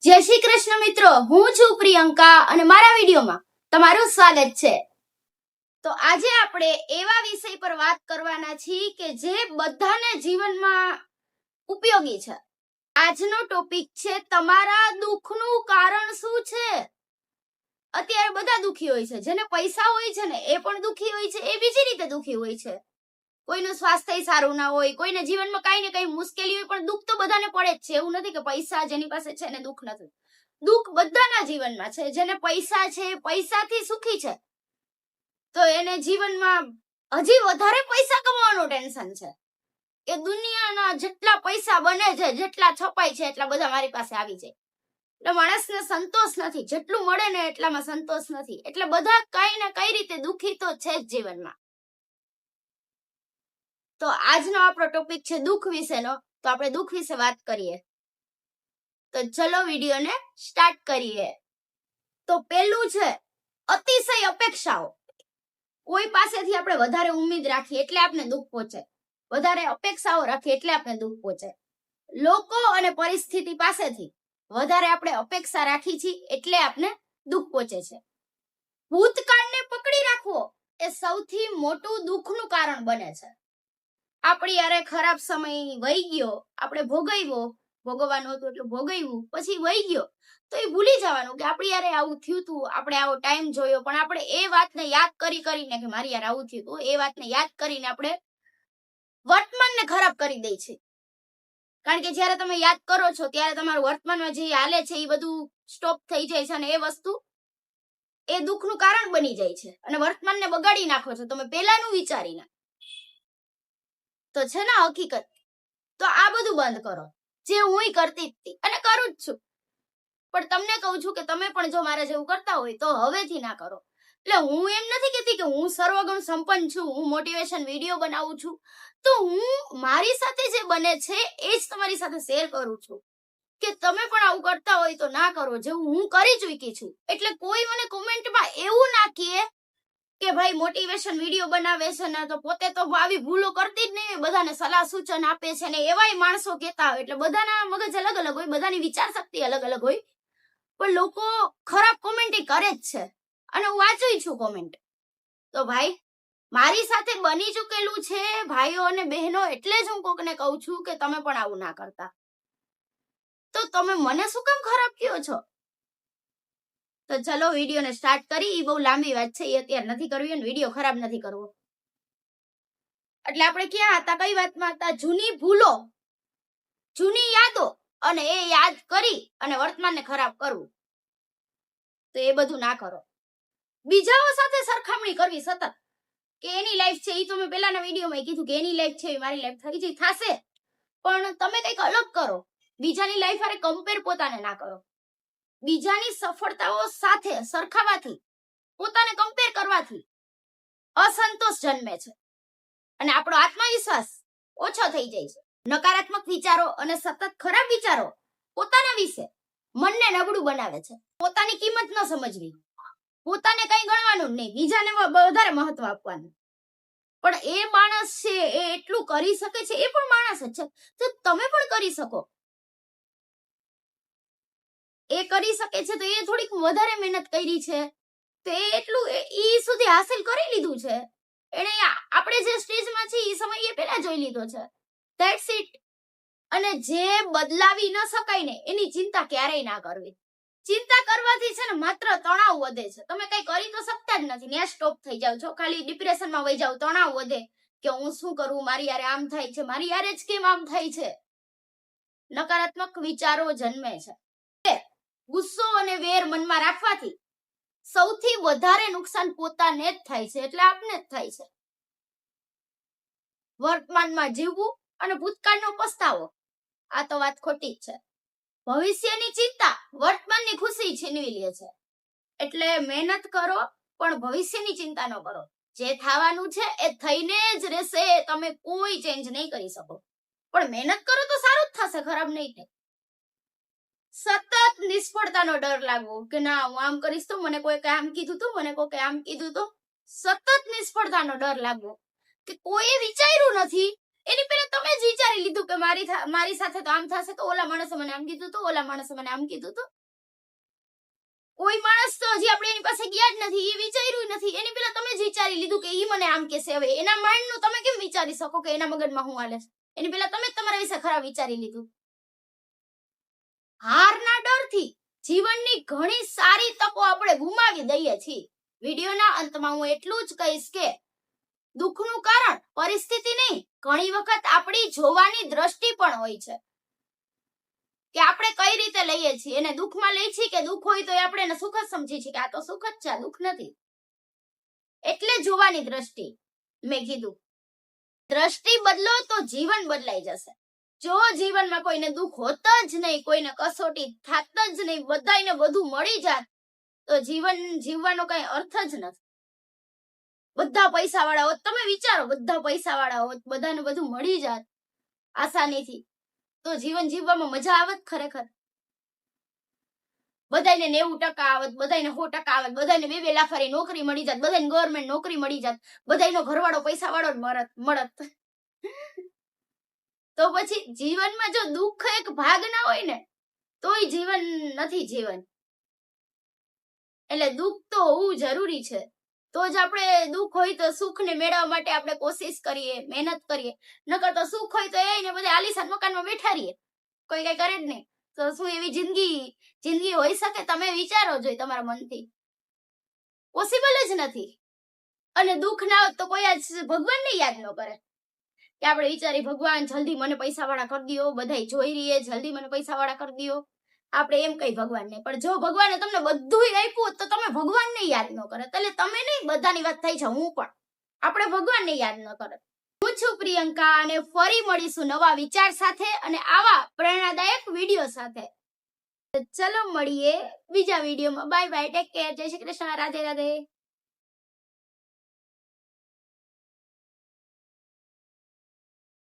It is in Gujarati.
જય શ્રી કૃષ્ણ મિત્રો, હું છું પ્રિયંકા અને મારા વિડીયોમાં તમારું સ્વાગત છે। તો આજે આપણે એવા વિષય પર વાત કરવાના છીએ કે જે બધાને જીવનમાં ઉપયોગી છે। આજનો ટોપિક છે તમારા દુઃખનું કારણ શું છે। અત્યારે બધા દુખી હોય છે, જેને પૈસા હોય છે ને એ પણ દુખી હોય છે, એ બીજી રીતે દુખી હોય છે। કોઈનું સ્વાસ્થ્ય સારું ના હોય, કોઈને જીવનમાં કઈ ને કઈ મુશ્કેલી હોય, પણ દુઃખ તો બધાને પડે જ છે। એવું નથી કે પૈસા જેની પાસે છે ને દુઃખ નથી, દુઃખ બધાના જીવનમાં છે। જેને પૈસા છે, પૈસાથી સુખી છે, તો એને જીવનમાં હજી વધારે પૈસા કમાવાનું ટેન્શન છે કે દુનિયાના જેટલા પૈસા બને છે, જેટલા છપાય છે, એટલા બધા મારી પાસે આવી જાય। એટલે માણસને સંતોષ નથી, જેટલું મળે ને એટલામાં સંતોષ નથી, એટલે બધા કઈ ને કઈ રીતે દુખી તો છે જ જીવનમાં। તો આજનો આપણો ટોપિક છે દુઃખ વિશેનો, તો આપણે દુઃખ વિશે વાત કરીએ। તો ચલો વિડીયોને સ્ટાર્ટ કરીએ। તો પહેલું છે અતિશય અપેક્ષાઓ। કોઈ પાસેથી આપણે વધારે ઉમ્મીદ રાખીએ એટલે આપણે દુઃખ પહોંચે, વધારે અપેક્ષાઓ રાખીએ એટલે આપણે દુઃખ પહોંચે। લોકો અને પરિસ્થિતિ પાસેથી વધારે આપણે અપેક્ષા રાખી છીએ એટલે આપણે દુઃખ પહોંચે છે। ભૂતકાળને પકડી રાખવો એ સૌથી મોટું દુઃખનું કારણ બને છે। આપણી યારે ખરાબ સમય વહી ગયો, આપણે ભોગવવાનું હતું એટલે ભોગવ્યું, પછી વહી ગયો તો એ ભૂલી જવાનું કે આપણી યારે આવું થયું હતું, આપણે આવો ટાઈમ જોયો, પણ આપણે એ વાતને યાદ કરીને કે મારી યારે આવું થયું હતું, એ વાતને યાદ કરીને આપણે વર્તમાનને ખરાબ કરી દે છે। કારણ કે જ્યારે તમે યાદ કરો છો ત્યારે તમારું વર્તમાનમાં જે હાલે છે એ બધું સ્ટોપ થઈ જાય છે, અને એ વસ્તુ એ દુઃખનું કારણ બની જાય છે અને વર્તમાનને બગાડી નાખો છો તમે પહેલાનું વિચારીને। તો છે ને હકીકત, તો આ બધું બંધ કરો, જે હું કરતી હતી અને કરું જ છું। પણ તમને કહું છું કે તમે પણ જો મારા જેવું કરતા હોય તો હવેથી ના કરો। એટલે હું એમ નથી કહેતી કે હું સર્વગુણ સંપન્ન છું, હું મોટિવેશન વિડીયો બનાવું છું, તો હું મારી સાથે જે બને છે એ જ તમારી સાથે શેર કરું છું કે તમે પણ આવું કરતા હોય તો ના કરો, જેવું હું કરી ચૂકી છું। એટલે કોઈ મને કોમેન્ટમાં એવું ના કહે કે ભાઈ મોટિવેશન વિડીયો બનાવે છે ને તો પોતે તો આવી ભૂલો કરતી જ નહીં, બધાને સલાહ સૂચન આપે છે ને એવાય માણસો કહેતા હોય। એટલે બધાના મગજ અલગ અલગ હોય, બધાની વિચાર શક્તિ અલગ અલગ હોય, પણ લોકો ખરાબ કોમેન્ટ કરે જ છે અને હું વાંચું છું કોમેન્ટ। તો ભાઈ મારી સાથે બની ચૂકેલું છે ભાઈઓ અને બહેનો, એટલે જ હું કોકને કહું છું કે તમે પણ આવું ના કરતા। તો તમે મને શું કામ ખરાબ કહો છો? તો ચલો વિડીયોને સ્ટાર્ટ કરી। એ બહુ લાંબી વાત છે, એ અત્યારે નથી કરવી અને વિડીયો ખરાબ નથી કરવો। એટલે આપણે ક્યાં હતા, કઈ વાતમાં હતા? જૂની ભૂલો, જૂની યાદો અને એ યાદ કરી અને વર્તમાનને ખરાબ કરવું, તો એ બધું ના કરો। બીજાઓ સાથે સરખામણી કરવી સતત કે એની લાઈફ છે, એ તો મેં પહેલાના વિડીયોમાં કીધું કે એની લાઈફ છે મારી લાઈફ થઈ જઈ થશે, પણ તમે કંઈક અલગ કરો। બીજાની લાઈફ હારે કમ્પેર પોતાને ના કરો। બીજાની સફળતાઓ સાથે સરખાવાથી, પોતાને કમ્પેર કરવાથી અસંતોષ જન્મે છે અને આપણો આત્મવિશ્વાસ ઓછો થઈ જાય છે। નકારાત્મક વિચારો અને સતત ખરાબ વિચારો પોતાના વિશે મનને નબળું બનાવે છે। પોતાની કિંમત ન સમજવી, પોતાને કઈ ગણવાનું નહીં, બીજાને વધારે મહત્વ આપવાનું। પણ એ માણસ છે એ એટલું કરી શકે છે, એ પણ માણસ જ છે, તો તમે પણ કરી શકો। એ કરી શકે છે તો એ થોડીક વધારે મહેનત કરી છે, તો એ એટલું ઈ સુધી હાસિલ કરી લીધું છે, એને આપણે જે સ્ટેજમાં છે એ સમય એ પહેલા જોઈ લીધો છે। That's it. અને જે બદલાવી ન શકાય ને એની ચિંતા ક્યારેય ના કરવી। ચિંતા કરવાથી છે ને માત્ર તણાવ વધે છે, તમે કઈ કરી તો શકતા જ નથી, ત્યાં સ્ટોપ થઈ જાવ છો, ખાલી ડિપ્રેશનમાં વહી જાવ, તણાવ વધે કે હું શું કરું, મારી યારે આમ થાય છે, મારી યારે જ કેમ આમ થાય છે, નકારાત્મક વિચારો જન્મે છે। ગુસ્સો અને વેર મનમાં રાખવાથી સૌથી વધારે નુકસાન પોતાને જ થાય છે, એટલે આપને જ થાય છે। વર્તમાનમાં જીવવું અને ભૂતકાળનો પસ્તાવો, આ તો વાત ખોટી જ છે। ભવિષ્યની ચિંતા વર્તમાનની ખુશી છીનવી લે છે। એટલે મહેનત કરો પણ ભવિષ્યની ચિંતા ન કરો, જે થવાનું છે એ થઈને જ રહેશે, તમે કોઈ ચેન્જ નહીં કરી શકો, પણ મહેનત કરો તો સારું જ થશે, ખરાબ નહીં થાય। સતત નિષ્ફળતાનો ડર લાગવો કે ના હું આમ કરીશ તો મને કોઈ આમ કીધું તું, મને કોઈ આમ કીધું તું, સતત નિષ્ફળતાનો ડર લાગવો કે કોઈએ વિચાર્યું નથી એની પહેલા તમે જ વિચારી લીધું કે મારી સાથે તો આમ થશે, તો ઓલા માણસે મને આમ કીધું તો ઓલા માણસે મને આમ કીધું તો. કોઈ માણસ તો હજી આપણે એની પાસે ગયા જ નથી, એ વિચાર્યું નથી. એની પહેલા તમે જ વિચારી લીધું કે ઈ મને આમ કહેશે. હવે એના માઇન્ડનું તમે કેમ વિચારી શકો કે એના મગજમાં શું હાલે છે? એની પહેલા તમે જ તમારા વિશે ખરાબ વિચારી લીધું. હારના ડરથી જીવનની ઘણી સારી તકો આપણે ગુમાવી દઈએ છીએ. વિડીયોના અંતમાં હું એટલું જ કહીશ કે દુઃખનું કારણ પરિસ્થિતિ નહીં, ઘણી વખત આપણી જોવાની દ્રષ્ટિ પણ હોય છે કે આપણે કઈ રીતે લઈએ છીએ. એને દુઃખમાં લઈએ છીએ કે દુઃખ હોય તો આપણે એને સુખ જ સમજીએ છીએ કે આ તો સુખ જ છે, દુઃખ નથી. એટલે જોવાની દ્રષ્ટિ. મેં કીધું દ્રષ્ટિ બદલો તો જીવન બદલાઈ જશે. જો જીવનમાં કોઈને દુઃખ હોત જ નહીં, કોઈને કસોટી થાત જ નહીં, બધાને બધું મળી જાત, તો જીવન જીવવાનો કઈ અર્થ જ નથી. બધા પૈસા વાળા હોત, તમે વિચારો બધા પૈસા વાળા હોત, બધાને બધું મળી જાત આસાનીથી, તો જીવન જીવવામાં મજા આવત ખરેખર? બધાને 90% આવત, બધાને 100% આવત, બધાને 2-2 લાખની નોકરી મળી જાત, બધાને ગવર્મેન્ટ નોકરી મળી જાત, બધાનો ઘરવાળો પૈસા વાળો જ મળત. તો પછી જીવનમાં જો દુઃખ એક ભાગ ના હોય ને, તોય જીવન નથી જીવન. એટલે દુઃખ તો હોવું જરૂરી છે. તો જ આપણે દુઃખ હોય તો સુખને મેળવવા માટે આપણે કોશિશ કરીએ, મહેનત કરીએ. નકર તો સુખ હોય તો એને બધા આલીશાન મકાનમાં બેઠા રહીએ, કોઈ કઈ કરે જ નહીં. તો શું એવી જિંદગી હોઈ શકે? તમે વિચારો જોઈએ તમારા મનથી. પોસિબલ જ નથી. અને દુઃખ ના હોત તો કોઈ આજ ભગવાનને યાદ ન કરે કે આપણે વિચારી ભગવાન જલ્દી મને પૈસા વાળા કરી દો, બધા જોઈ રહીએ, જલ્દી મને પૈસા વાળા કરી દો. આપણે એમ કઈ ભગવાનને. પણ જો ભગવાને તમને બધું આપ્યું તો તમે ભગવાનને યાદ ન કરે. એટલે તમે નહીં, બધાની વાત થઈ છે, હું પણ. આપણે ભગવાનને યાદ ન કરે. હું છું પ્રિયંકા અને ફરી મળીશું નવા વિચાર સાથે અને આવા પ્રેરણાદાયક વિડીયો સાથે. ચલો મળીએ બીજા વિડીયોમાં. બાય બાય, ટેક કેર, જય શ્રી કૃષ્ણ, રાધે રાધે.